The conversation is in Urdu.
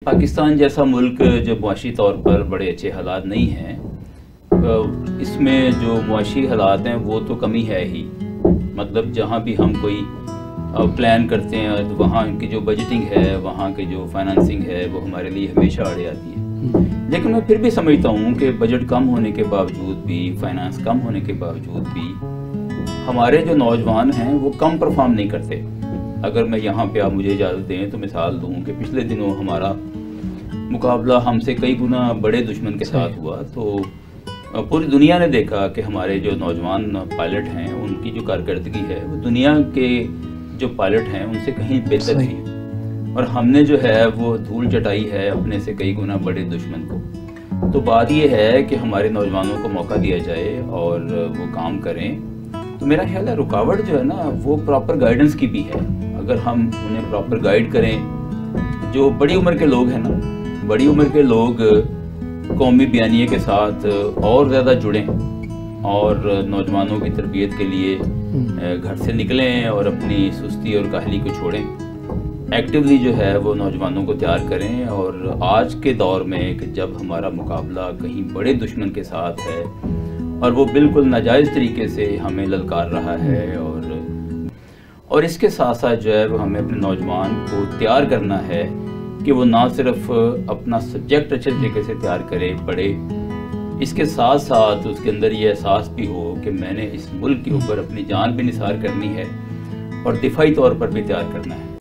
پاکستان جیسا ملک جو معاشی طور پر بڑے اچھے حالات نہیں ہیں، اس میں جو معاشی حالات ہیں وہ تو کمی ہے ہی. مطلب جہاں بھی ہم کوئی پلان کرتے ہیں تو وہاں کی جو بجٹنگ ہے، وہاں کی جو فائنانسنگ ہے وہ ہمارے لیے ہمیشہ آڑے آتی ہے. لیکن میں پھر بھی سمجھتا ہوں کہ بجٹ کم ہونے کے باوجود بھی، فائنانس کم ہونے کے باوجود بھی ہمارے جو نوجوان ہیں وہ کم پرفارم نہیں کرتے. اگر میں یہاں پہ آپ مجھے اجازت دیں تو مثال دوں کہ پچھلے دنوں ہمارا مقابلہ ہم سے کئی گنا بڑے دشمن کے ساتھ ہوا، تو پوری دنیا نے دیکھا کہ ہمارے جو نوجوان پائلٹ ہیں ان کی جو کارکردگی ہے وہ دنیا کے جو پائلٹ ہیں ان سے کہیں بہتر تھی، اور ہم نے جو ہے وہ دھول چٹائی ہے اپنے سے کئی گنا بڑے دشمن کو. تو بات یہ ہے کہ ہمارے نوجوانوں کو موقع دیا جائے اور وہ کام کریں. تو میرا خیال ہے رکاوٹ جو ہے نا وہ پراپر گائیڈنس کی بھی ہے. اگر ہم انہیں پراپر گائیڈ کریں، جو بڑی عمر کے لوگ ہیں نا، بڑی عمر کے لوگ قومی بیانیے کے ساتھ اور زیادہ جڑیں اور نوجوانوں کی تربیت کے لیے گھر سے نکلیں اور اپنی سستی اور کاہلی کو چھوڑیں. ایکٹیولی جو ہے وہ نوجوانوں کو تیار کریں. اور آج کے دور میں کہ جب ہمارا مقابلہ کہیں بڑے دشمن کے ساتھ ہے اور وہ بالکل ناجائز طریقے سے ہمیں للکار رہا ہے، اور اس کے ساتھ ساتھ جو ہے وہ ہمیں اپنے نوجوان کو تیار کرنا ہے کہ وہ نہ صرف اپنا سبجیکٹ اچھے طریقے سے تیار کرے، پڑھے، اس کے ساتھ ساتھ اس کے اندر یہ احساس بھی ہو کہ میں نے اس ملک کے اوپر اپنی جان بھی نثار کرنی ہے اور دفاعی طور پر بھی تیار کرنا ہے.